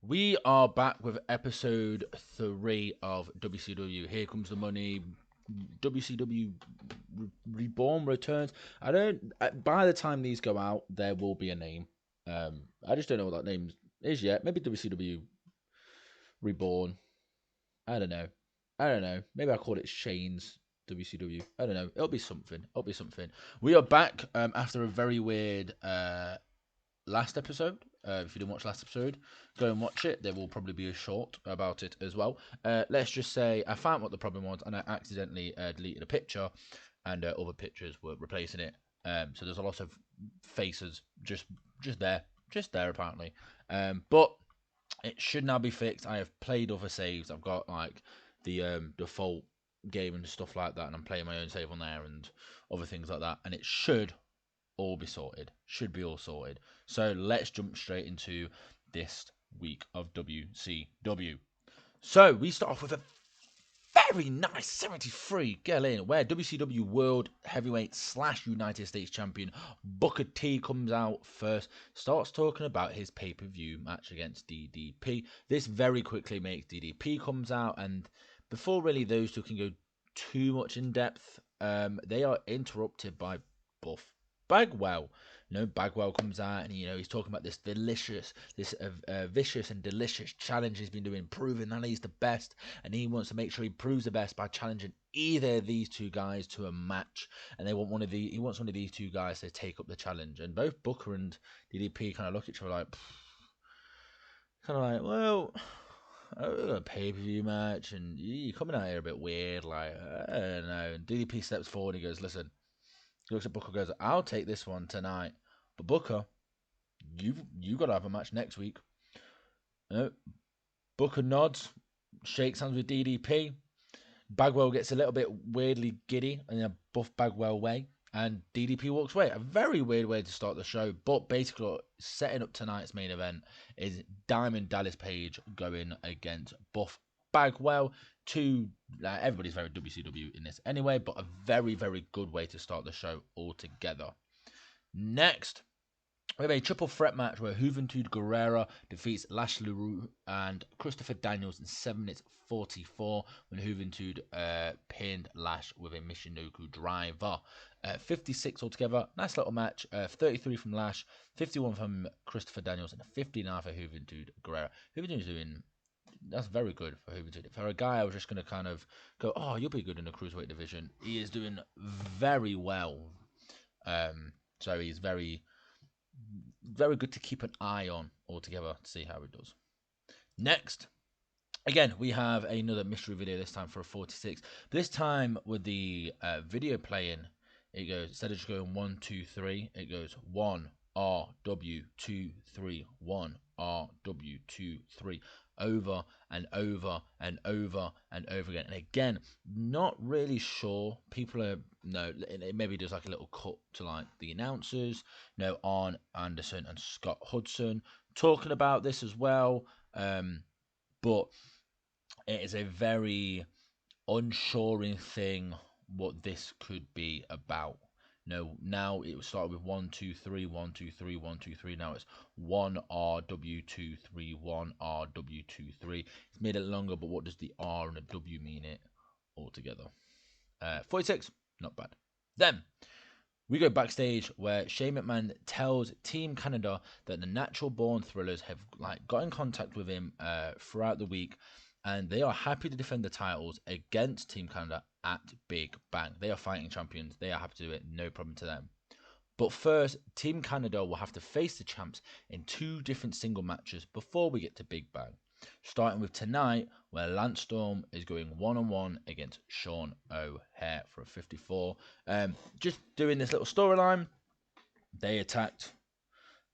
We are back with episode 3 of WCW. Here comes the money. WCW Reborn returns. I don't. By the time these go out, there will be a name. I just don't know what that name is yet. Maybe WCW Reborn. I don't know. I don't know. Maybe I call it Shane's WCW. I don't know. It'll be something. It'll be something. We are back after a very weird last episode. If you didn't watch last episode, go and watch it. There will probably be a short about it as well. Let's just say I found what the problem was, and I accidentally deleted a picture, and other pictures were replacing it. So there's a lot of faces just there apparently. But it should now be fixed. I have played other saves. I've got like the default game and stuff like that, and I'm playing my own save on there and other things like that, and it should all be sorted. Should be all sorted. So let's jump straight into this week of WCW. So we start off with a very nice 73 get in where WCW World Heavyweight / United States Champion Booker T comes out first, starts talking about his pay-per-view match against DDP. This very quickly makes DDP comes out, and before really those two can go too much in depth, they are interrupted by Buff Bagwell. Bagwell comes out and he's talking about this vicious and delicious challenge he's been doing, proving that he's the best, and he wants to make sure he proves the best by challenging either of these two guys to a match. And he wants one of these two guys to take up the challenge. And both Booker and DDP kind of look at each other well, a pay-per-view match, and you're coming out here a bit weird, like, I don't know. And DDP steps forward and he goes, listen. He looks at Booker and goes, I'll take this one tonight. But Booker, you got to have a match next week. Booker nods, shakes hands with DDP. Bagwell gets a little bit weirdly giddy in a Buff Bagwell way, and DDP walks away. A very weird way to start the show, but basically setting up tonight's main event is Diamond Dallas Page going against Buff Bagwell. Everybody's very WCW in this anyway, but a very, very good way to start the show altogether. Next, we have a triple threat match where Juventud Guerrera defeats Lash LaRue and Christopher Daniels in 7 minutes 44 when Juventud pinned Lash with a Michinoku driver. 56 altogether. Nice little match. 33 from Lash, 51 from Christopher Daniels, and 59 for Juventud Guerrera. Juventud's doing... That's very good for Juventud. For a guy I was just going to kind of go, oh, you'll be good in the cruiserweight division. He is doing very well. So he's very, very good to keep an eye on altogether to see how he does. Next, again, we have another mystery video, this time for a 46. This time with the video playing, it goes, instead of just going 1, 2, 3, it goes 1, RW, 2, 3, 1, RW, 2, 3. Over and over and over and over again. And again, not really sure. People are, it maybe does like a little cut to like the announcers, Arn Anderson and Scott Hudson talking about this as well. But it is a very unsuring thing what this could be about. Now it started with 1, 2, 3, 1, 2, 3, 1, 2, 3. Now it's 1 RW 2 3 1 RW 2 3. It's made it longer, but what does the R and the W mean it altogether? 46, not bad. Then we go backstage where Shane McMahon tells Team Canada that the Natural Born Thrillers have got in contact with him throughout the week, and they are happy to defend the titles against Team Canada at Big Bang. They are fighting champions. They are happy to do it. No problem to them. But first, Team Canada will have to face the champs in 2 different single matches before we get to Big Bang. Starting with tonight, where Lance Storm is going one-on-one against Sean O'Haire for a 54. Just doing this little storyline. They attacked...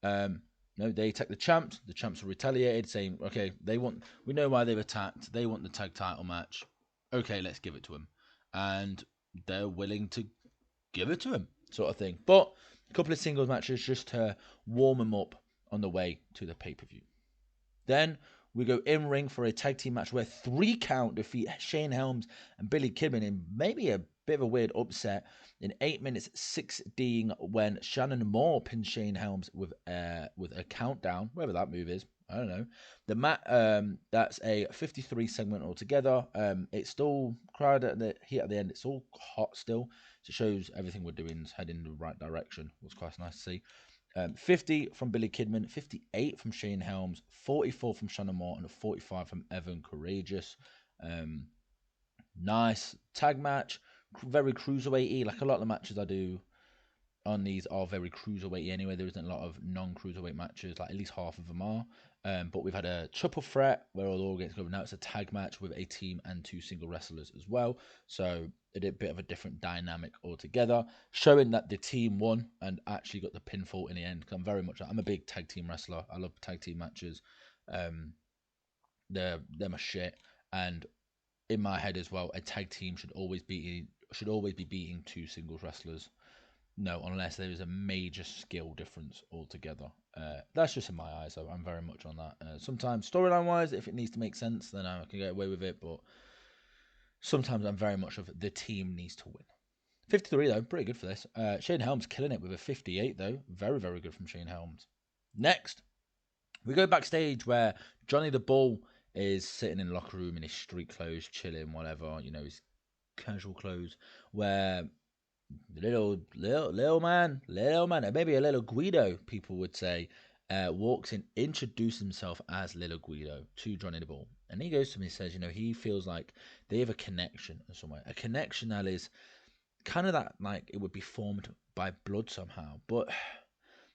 they attacked the champs. The champs were retaliated, saying, okay, we know why they've attacked. They want the tag title match. Okay, let's give it to them. And they're willing to give it to him, sort of thing. But a couple of singles matches just to warm him up on the way to the pay-per-view. Then we go in-ring for a tag team match where 3 Count defeat Shane Helms and Billy Kidman in maybe a bit of a weird upset in 8 minutes 16 when Shannon Moore pinned Shane Helms with a countdown, wherever that move is. I don't know. The mat that's a 53 segment altogether. It's still crowd at the heat at the end. It's all hot still. So it shows everything we're doing is heading in the right direction. It was quite nice to see. 50 from Billy Kidman, 58 from Shane Helms, 44 from Shannon Moore, and a 45 from Evan Courageous. Nice tag match, very cruiserweighty. Like a lot of the matches I do on these are very cruiserweighty anyway. There isn't a lot of non-cruiserweight matches, like at least half of them are. But we've had a triple threat where all gets going. Now it's a tag match with a team and 2 single wrestlers as well. So it did a bit of a different dynamic altogether, showing that the team won and actually got the pinfall in the end. Cause I'm a big tag team wrestler. I love tag team matches. They're my shit. And in my head as well, a tag team should always be beating 2 singles wrestlers. No, unless there is a major skill difference altogether. That's just in my eyes, so I'm very much on that. Sometimes storyline-wise, if it needs to make sense, then I can get away with it, but sometimes I'm very much of the team needs to win. 53, though, pretty good for this. Shane Helms killing it with a 58, though. Very, very good from Shane Helms. Next, we go backstage where Johnny the Bull is sitting in the locker room in his street clothes, chilling, whatever, his casual clothes, where little man, maybe a little Guido, people would say, walks in, introduces himself as little Guido to Johnny the Bull, and he goes to me and says, he feels like they have a connection in some way, a connection that is kind of that, like it would be formed by blood somehow, but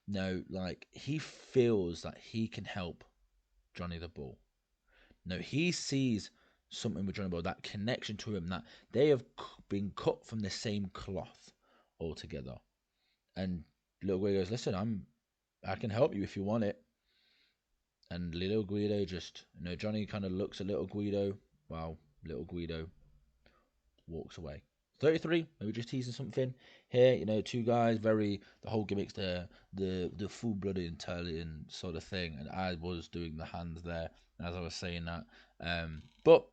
no, like he feels that he can help Johnny the Bull. No, he sees something with Johnny Bull, that connection to him, that they have been cut from the same cloth altogether. And Little Guido goes, listen, I can help you if you want it. And Little Guido just, Johnny kind of looks at Little Guido while Little Guido walks away. 33, maybe just teasing something here. 2 guys, the whole gimmick's the full-blooded Italian sort of thing, and I was doing the hands there as I was saying that. But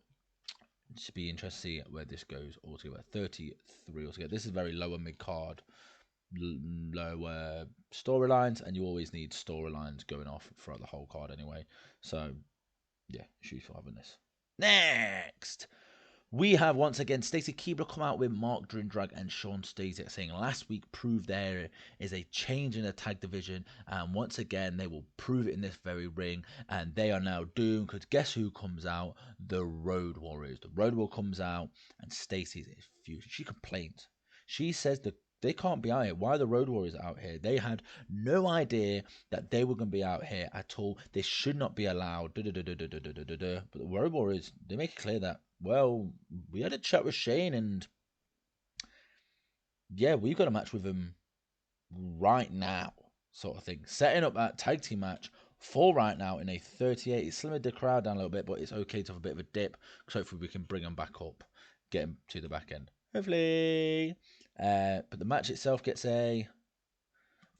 it should be interesting to see where this goes altogether. 33 altogether. This is very lower mid-card, lower storylines, and you always need storylines going off throughout the whole card anyway. So, yeah, shoot for having this. Next! We have once again Stacy Keibler come out with Mark Drindrag and Sean Stasiak saying last week proved there is a change in the tag division, and once again they will prove it in this very ring, and they are now doomed because guess who comes out? The Road Warriors. The Road Warriors comes out and Stacy's furious. She complains. She says that they can't be out here. Why are the Road Warriors out here? They had no idea that they were going to be out here at all. They should not be allowed. But the Road Warriors, they make it clear that, well, we had a chat with Shane and yeah, we've got a match with him right now, sort of thing. Setting up that tag team match for right now in a 38. It's slimmed the crowd down a little bit, but it's okay to have a bit of a dip because hopefully we can bring them back up, get them to the back end. Hopefully. But the match itself gets a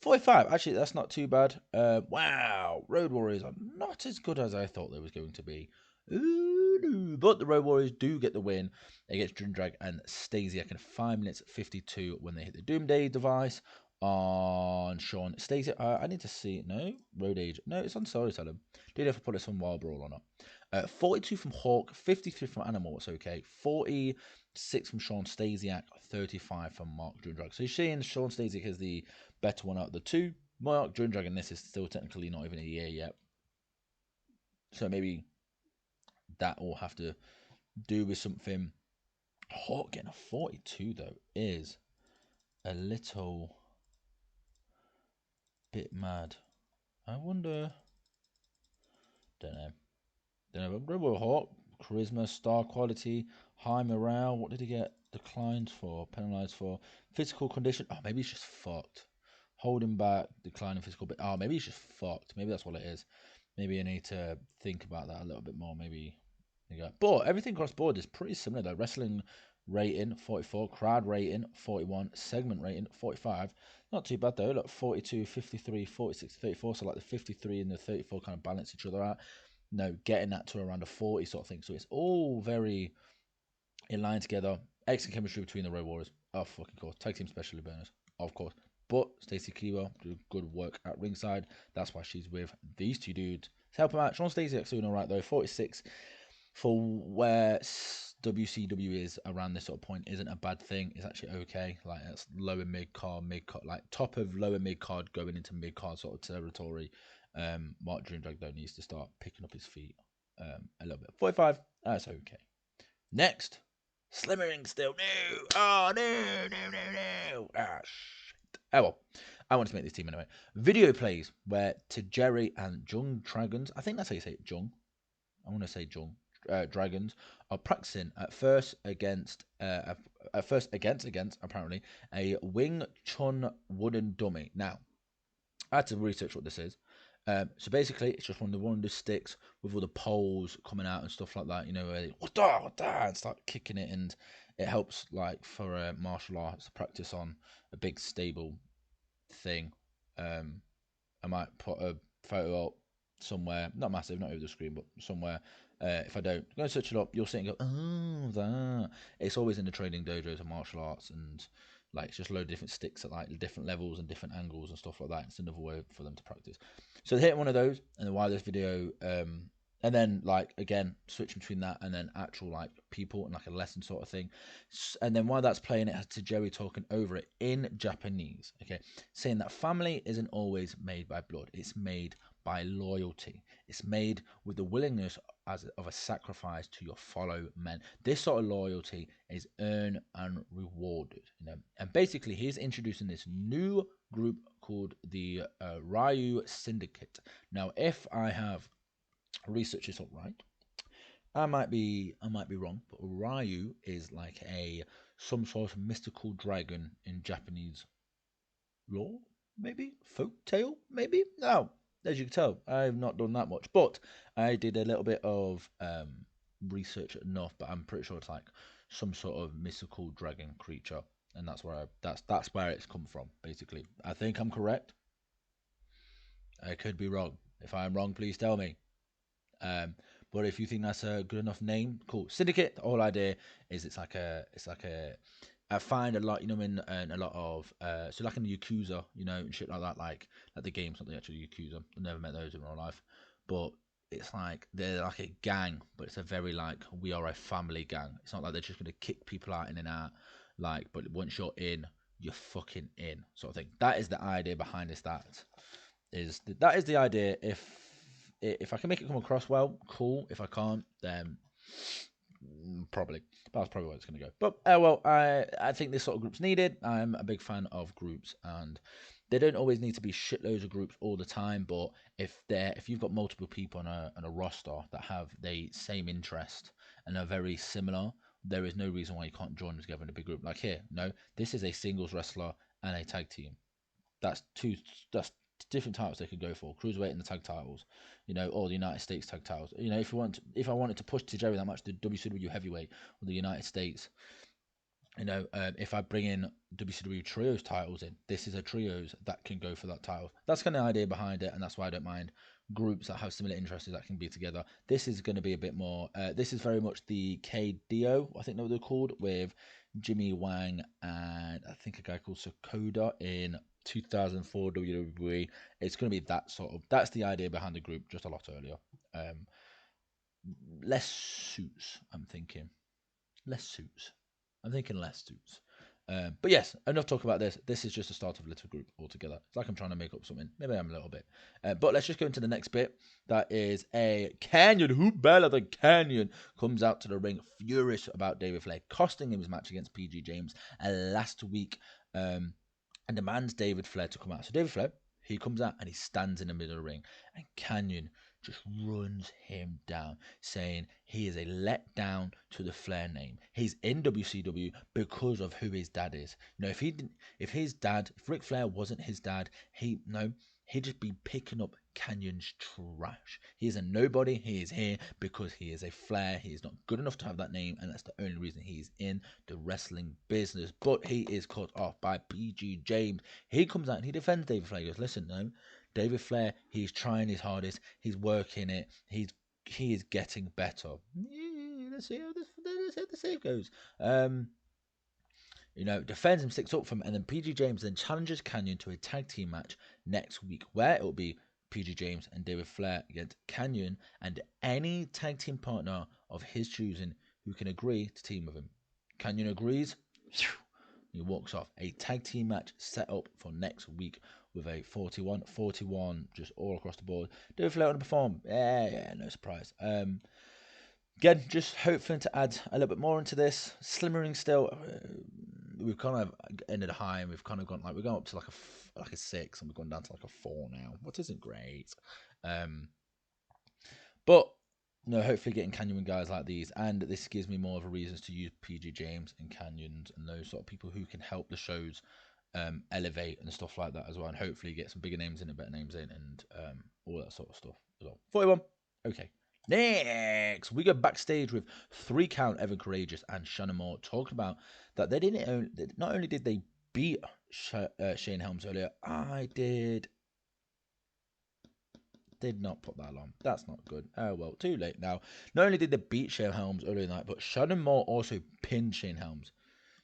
45. Actually, that's not too bad. Wow. Road Warriors are not as good as I thought they was going to be. Ooh, but the Road Warriors do get the win against Drindrag and Stasiak in 5 minutes 52 when they hit the Doomsday device on Sean Stasiak. I need to see. No? Road Age. No, it's on Storytelling. Did have to put this on Wild Brawl or not. 42 from Hawk, 53 from Animal. It's okay. 46 from Sean Stasiak, 35 from Mark Drindrag. So you're seeing Sean Stasiak is the better one out of the 2. Mark Drindrag in this is still technically not even a year yet. So maybe that will have to do with something. Hawk getting a 42 though is a little bit mad. I wonder. Don't know. But Rebel Hawk, charisma, star quality, high morale. What did he get declined for? Penalized for physical condition. Oh, maybe he's just fucked. Holding back, declining physical. But maybe he's just fucked. Maybe that's what it is. Maybe I need to think about that a little bit more. Maybe. But everything across board is pretty similar though. Wrestling rating 44, crowd rating 41, segment rating 45. Not too bad though. Look, 42, 53, 46, 34. So like the 53 and the 34 kind of balance each other out. No, getting that to around a 40 sort of thing. So it's all very in line together. Excellent chemistry between the Road Warriors. Of fucking course. Tag team specialty bonus. Of course. But Stacey Keibler do good work at ringside. That's why she's with these 2 dudes. help him out. Sean Stasiak's doing all right though. 46 for where WCW is around this sort of point isn't a bad thing. It's actually okay. Like it's lower mid card, like top of lower mid card going into mid card sort of territory. Mark Dreamdrag though needs to start picking up his feet a little bit. 45, that's okay. Next, Slimmering still. No. Oh, no. Ah, shit. Oh, well. I want to make this team anyway. Video plays where Tajeri and Jung Dragons, I think that's how you say it, Jung. I want to say Jung. Dragons are practicing at first against apparently a Wing Chun wooden dummy. Now, I had to research what this is. So basically, it's just one of the sticks with all the poles coming out and stuff like that. You know, where they, what that, and start kicking it, and it helps like for martial arts to practice on a big stable thing. I might put a photo up somewhere, not massive, not over the screen, but somewhere. If I don't, go and search it up. You'll see it and go, oh, that. It's always in the training dojos and martial arts, and like it's just a load of different sticks at like different levels and different angles and stuff like that. It's another way for them to practice. So they hit one of those, and then while this video, and then like again switch between that and then actual like people and like a lesson sort of thing, and then while that's playing, it has to Jerry talking over it in Japanese. Okay, saying that family isn't always made by blood; it's made by loyalty. It's made with the willingness of a sacrifice to your fellow men. This sort of loyalty is earned and rewarded, you know. And basically, he's introducing this new group called the Ryu Syndicate. Now, if I have researched this up right, I might be wrong, but Ryu is like some sort of mystical dragon in Japanese lore, maybe folk tale, maybe. No, as you can tell, I've not done that much, but I did a little bit of research enough. But I'm pretty sure it's like some sort of mystical dragon creature, and that's where it's come from. Basically, I think I'm correct. I could be wrong. If I'm wrong, please tell me. But if you think that's a good enough name, cool. Syndicate. The whole idea is it's like a. I find a lot, you know, in a lot of so like in the Yakuza, you know, and shit like that, like the games, not the actual Yakuza. I've never met those in real life, but it's like they're like a gang, but it's a very like we are a family gang. It's not like they're just gonna kick people out in and out, like. But once you're in, you're fucking in, sort of thing. That is the idea behind this. That is the idea. If I can make it come across well, cool. If I can't, then probably. But that's probably where it's going to go. But well, I think this sort of group's needed. I'm a big fan of groups, and they don't always need to be shitloads of groups all the time. But if you've got multiple people on a roster that have the same interest and are very similar, there is no reason why you can't join them together in a big group. Like here, no, this is a singles wrestler and a tag team. That's that's different titles they could go for. Cruiserweight and the tag titles, you know, or the United States tag titles. You know, if I wanted to push to Jerry that much, the WCW heavyweight or the United States. You know, if I bring in WCW trios titles in, this is a trios that can go for that title. That's kind of the idea behind it, and that's why I don't mind groups that have similar interests that can be together. This is going to be a bit more. This is very much the KDO, I think they're called, with Jimmy Wang and I think a guy called Sakoda in 2004 WWE. It's going to be that sort of. That's the idea behind the group, just a lot earlier. Less suits, I'm thinking. Less suits. I'm thinking less suits. But yes, enough talk about this. This is just the start of a little group altogether. It's like I'm trying to make up something. Maybe I'm a little bit. But let's just go into the next bit. That is a Canyon. Who better than Canyon comes out to the ring furious about David Flair, costing him his match against PG James last week, and demands David Flair to come out. So David Flair, he comes out and he stands in the middle of the ring, and Canyon just runs him down, saying he is a letdown to the Flair name. He's in WCW because of who his dad is. You know, if Ric Flair wasn't his dad, he'd just be picking up Canyon's trash. He is a nobody. He is here because he is a Flair. He is not good enough to have that name, and that's the only reason he's in the wrestling business. But he is cut off by PG James. He comes out and he defends David Flair. He goes, listen, no, David Flair, he's trying his hardest. He's working it. He is getting better. Yeah, let's see how the save goes. You know, defends him, sticks up for him, and then PG James then challenges Canyon to a tag team match next week, where it will be PG James and David Flair against Canyon and any tag team partner of his choosing who can agree to team with him. Canyon agrees. He walks off. A tag team match set up for next week with a 41-41 just all across the board. David Flair to perform. Yeah, no surprise. Again, just hoping to add a little bit more into this. Slimmering still. We've kind of ended high, and we've kind of gone we're going up to like a 6, and we've gone down to like a 4 now, which isn't great. But hopefully getting Canyon guys like these, and this gives me more of a reasons to use PG James and Canyons and those sort of people who can help the shows elevate and stuff like that as well, and hopefully get some bigger names in and better names in, and all that sort of stuff as well. 41. Okay. Next, we go backstage with 3 Count, Evan Courageous, and Shannon Moore talking about that they not only did they beat Shane Helms earlier, I did not put that on. That's not good. Oh well, too late now. Not only did they beat Shane Helms earlier in the night, but Shannon Moore also pinned Shane Helms.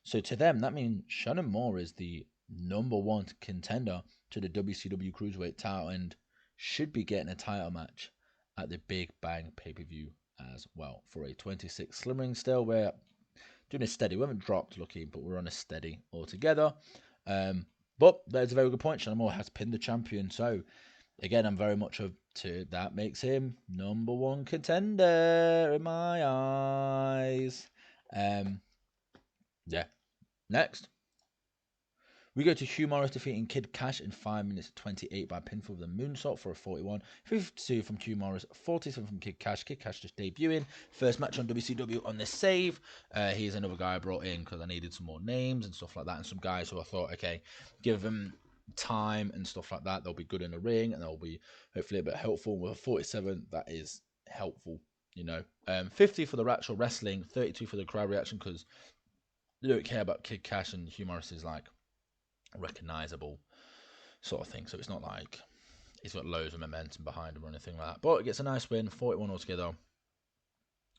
So to them, that means Shannon Moore is the #1 contender to the WCW Cruiserweight title and should be getting a title match at the Big Bang pay-per-view as well for a 26 slimmering still. We're doing a steady. We haven't dropped looking, but we're on a steady altogether. But there's a very good point. Shannon Moore has pinned the champion. So again, I'm very much to that makes him #1 contender in my eyes. Yeah. Next, we go to Hugh Morris defeating Kid Cash in 5 minutes 28 by pinfall with a moonsault for a 41. 52 from Hugh Morris, 47 from Kid Cash. Kid Cash just debuting. First match on WCW on this save. He's another guy I brought in because I needed some more names and stuff like that, and some guys who I thought, okay, give them time and stuff like that. They'll be good in the ring and they'll be hopefully a bit helpful. With a 47, that is helpful, 50 for the actual wrestling, 32 for the crowd reaction because they don't care about Kid Cash, and Hugh Morris is like recognizable sort of thing. So it's not like he's got loads of momentum behind him or anything like that. But it gets a nice win, 41 altogether.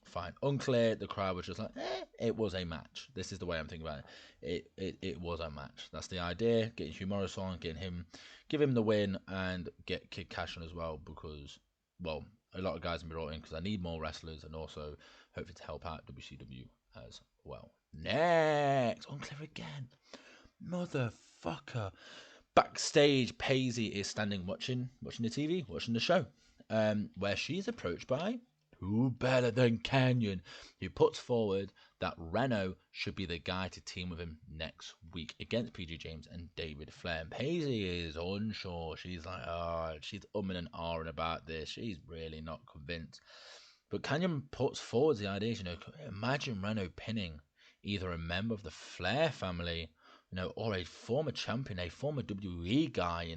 Fine. Unclear, the crowd was just like, it was a match. This is the way I'm thinking about it. It was a match. That's the idea. Getting Hugh Morris on, give him the win, and get Kid Cash on as well because, well, a lot of guys have been brought in because I need more wrestlers and also hopefully to help out WCW as well. Next, Unclear again. Motherfucker. Backstage, Paisley is standing watching the TV, watching the show, where she's approached by who better than Canyon, who puts forward that Reno should be the guy to team with him next week against PG James and David Flair. And Paisley is unsure. She's like, she's umming and ahhing about this. She's really not convinced. But Canyon puts forward the idea, imagine Reno pinning either a member of the Flair family, or a former champion, a former WWE guy,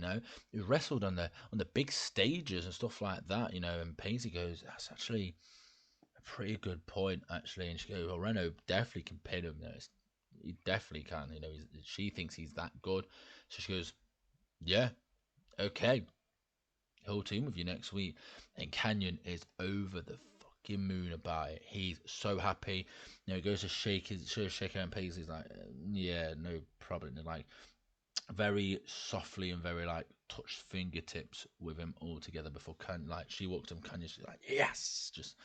who wrestled on the big stages and stuff like that, and Paisley goes, that's actually a pretty good point, actually. And she goes, well, Reno definitely can pin him. He definitely can, she thinks he's that good. So she goes, yeah, okay, he'll team with you next week. And Canyon is over the fucking moon about it. He's so happy. He goes to shake hand. Paisley's like, yeah, no problem. And like very softly and very like touched fingertips with him all together before she walks him. Canyon, she's like, yes, just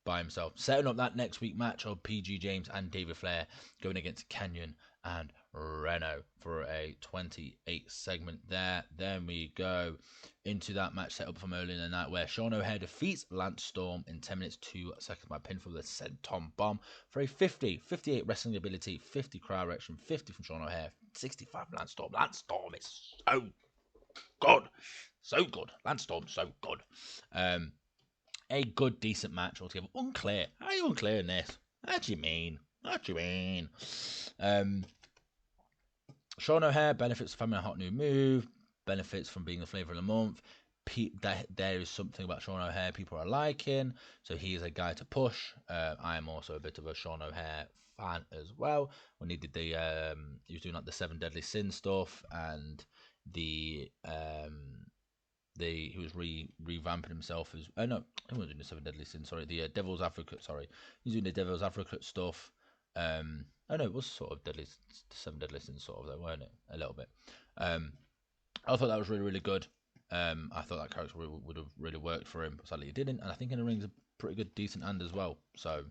by himself, setting up that next week match of PG James and David Flair going against Canyon and Reno for a 28 segment there. Then we go into that match set up from earlier in the night where Sean O'Haire defeats Lance Storm in 10 minutes 2 seconds by pinfall with a senton bomb for a 58 wrestling ability, 50 crowd reaction, 50 from Sean O'Haire, 65 Lance Storm. Lance Storm is so good. So good. Lance Storm, so good. A good, decent match altogether. Unclear. How are you unclear in this? What do you mean? Sean O'Haire benefits from having a hot new move, benefits from being the flavour of the month. There is something about Sean O'Haire people are liking, so he is a guy to push. I am also a bit of a Sean O'Haire fan as well. When he did he was doing like the 7 Deadly Sins stuff, and he was revamping himself as no, he wasn't doing the 7 Deadly Sins. Sorry, the Devil's Advocate. Sorry, he's doing the Devil's Advocate stuff. No, it was sort of 7 Deadly Sins, sort of though, weren't it? A little bit. I thought that was really, really good. I thought that character would have really worked for him, but sadly it didn't. And I think in the ring's a pretty good, decent hand as well. So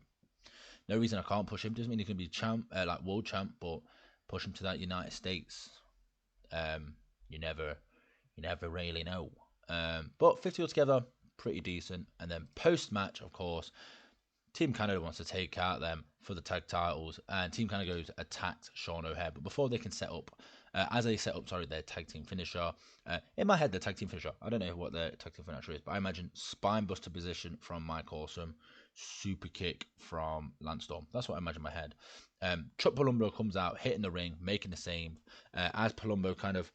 no reason I can't push him. Doesn't mean he can be champ, like world champ, but push him to that United States. Um, you never really know. But 50 altogether, pretty decent. And then post match, of course, Team Canada wants to take out them for the tag titles, and Team Canada goes attacks Sean O'Haire. But before they can set up, as they set up, their tag team finisher. In my head, the tag team finisher. I don't know what their tag team finisher is, but I imagine spine buster position from Mike Awesome, super kick from Lance Storm. That's what I imagine in my head. Chuck Palumbo comes out, hitting the ring, making the same. As Palumbo kind of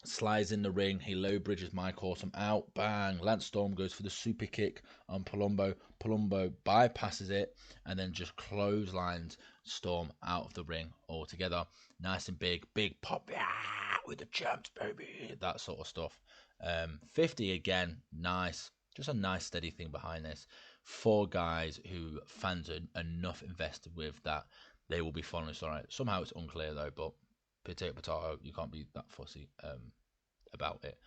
slides in the ring, he low bridges Mike Awesome out. Bang! Lance Storm goes for the super kick on Palumbo. Palumbo bypasses it and then just clotheslines Storm out of the ring altogether. Nice and big pop, yeah, with the champs, baby. That sort of stuff. 50 again, nice. Just a nice steady thing behind this. 4 guys who fans are enough invested with that they will be following. Sorry, somehow it's unclear though, but potato, you can't be that fussy about it.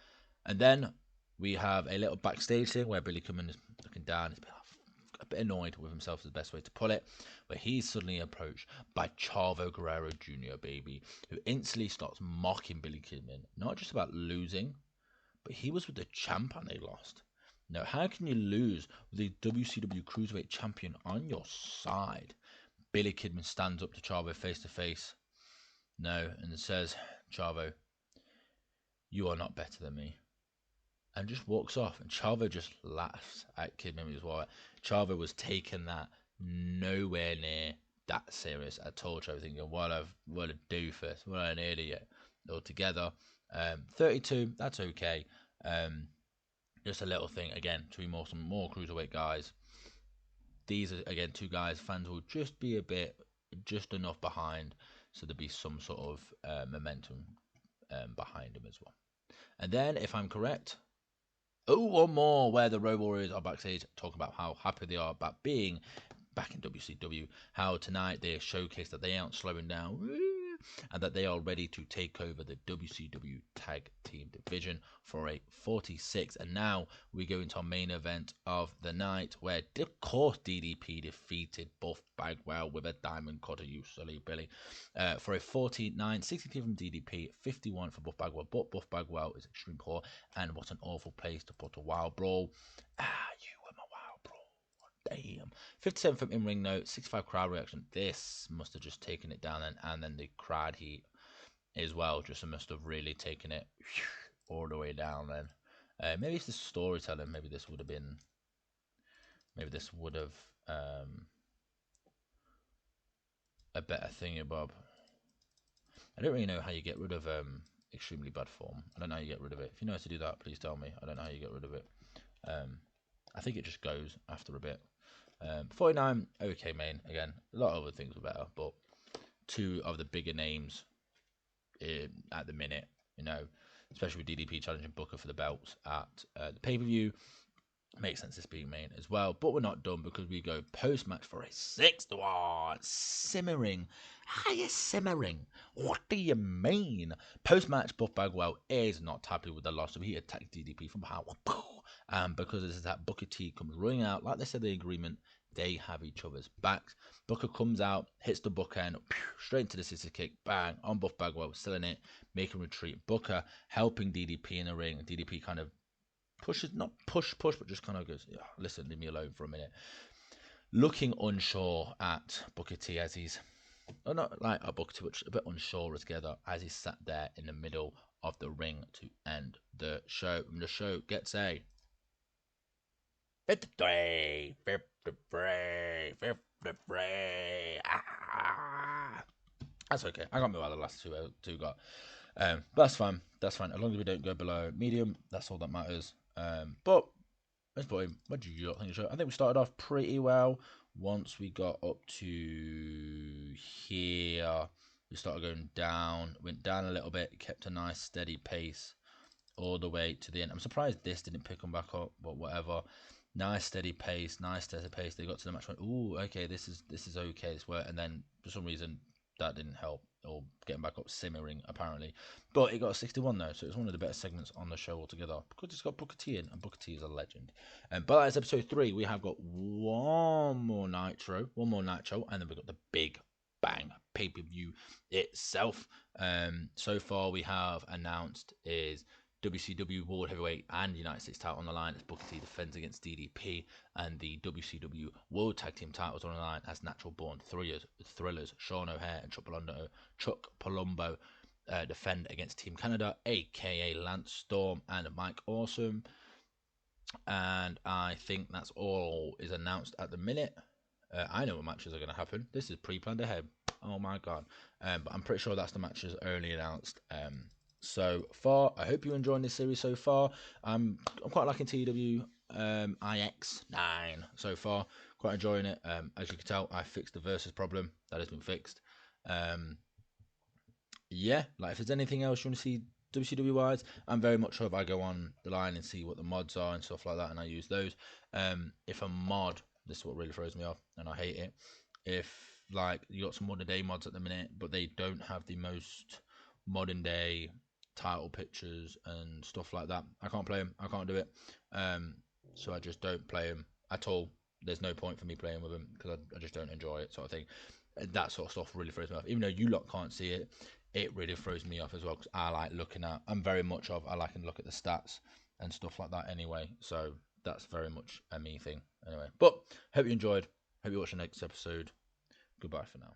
And then we have a little backstage thing where Billy Kidman is looking down. He's a bit annoyed with himself, is the best way to put it, where he's suddenly approached by Chavo Guerrero Jr., baby, who instantly starts mocking Billy Kidman, not just about losing, but he was with the champ and they lost. Now, how can you lose with the WCW Cruiserweight Champion on your side? Billy Kidman stands up to Chavo face to face. No, and says, Chavo, you are not better than me. And just walks off. And Chavo just laughs at Kidman as well. Chavo was taking that nowhere near that serious at all. Chavo thinking, what a doofus, what an idiot altogether. 32, that's okay. Just a little thing, again, to be some more cruiserweight guys. These are, again, 2 guys fans will just be just enough behind, so there'll be some sort of momentum behind them as well. And then, if I'm correct, one more where the Road Warriors are backstage talking about how happy they are about being back in WCW, how tonight they showcase that they aren't slowing down, and that they are ready to take over the WCW Tag Team Division for a 46. And now we go into our main event of the night, where, of course, DDP defeated Buff Bagwell with a diamond cutter, you silly Billy, for a 49, 63 from DDP, 51 for Buff Bagwell. But Buff Bagwell is extremely poor, and what an awful place to put a wild brawl. You were my wild brawl. Damn. 57 from in-ring note, 65 crowd reaction. This must have just taken it down, and then the crowd heat as well just must have really taken it all the way down then. Maybe it's the storytelling. Maybe this would have a better thing, Bob. I don't really know how you get rid of extremely bad form. I don't know how you get rid of it. If you know how to do that, please tell me. I don't know how you get rid of it. I think it just goes after a bit. 49, okay, main. Again, a lot of other things were better, but 2 of the bigger names at the minute, especially with DDP challenging Booker for the belts at the pay-per-view. Makes sense this being main as well, but we're not done because we go post-match for a 6-1. Simmering. How are you simmering? What do you mean? Post-match, Buff Bagwell is not happy with the loss, so he attacked DDP from behind. Because this is that Booker T comes running out, like they said the agreement, they have each other's backs. Booker comes out, hits the bookend, straight into the sister kick, bang, on Buff Bagwell, still in it, making retreat. Booker helping DDP in the ring. DDP kind of pushes, not push, but just kind of goes, yeah, listen, leave me alone for a minute. Looking unsure at Booker T as he's, not like a Booker T, but a bit unsure altogether as he sat there in the middle of the ring to end the show. And the show gets a 53. That's okay. I can't remember how the last two got. But that's fine. That's fine. As long as we don't go below medium, that's all that matters. But let's put in. What did you think of the show? I think we started off pretty well. Once we got up to here, we started going down. Went down a little bit. Kept a nice steady pace all the way to the end. I'm surprised this didn't pick them back up, but whatever. Nice steady pace. They got to the match. Went, ooh, okay, this is okay. This worked. And then for some reason that didn't help or getting back up, simmering apparently. But it got a 61 though, so it's one of the better segments on the show altogether because it's got Booker T in, and Booker T is a legend. But that's episode 3. We have got one more Nitro, and then we've got the Big Bang pay-per-view itself. So far we have announced is WCW World Heavyweight and United States title on the line as Booker T defends against DDP, and the WCW World Tag Team titles on the line as Natural Born Thrillers Sean O'Haire and Chuck Palumbo defend against Team Canada, aka Lance Storm and Mike Awesome. And I think that's all is announced at the minute. I know what matches are going to happen. This is pre-planned ahead. Oh my god. But I'm pretty sure that's the matches early announced. So far, I hope you're enjoying this series so far. I'm quite liking TEW IX 9 so far. Quite enjoying it. As you can tell, I fixed the versus problem. That has been fixed. Yeah, like if there's anything else you want to see WCW wise, I'm very much sure if I go on the line and see what the mods are and stuff like that, and I use those. If a mod, this is what really throws me off, and I hate it. If like you got some modern day mods at the minute, but they don't have the most modern day title pictures and stuff like that, I can't play them. I can't do it. So I just don't play them at all. There's no point for me playing with them because I just don't enjoy it, sort of thing. That sort of stuff really throws me off. Even though you lot can't see it, it really throws me off as well because I like looking at. I like to look at the stats and stuff like that anyway. So that's very much a me thing anyway. But hope you enjoyed. Hope you watch the next episode. Goodbye for now.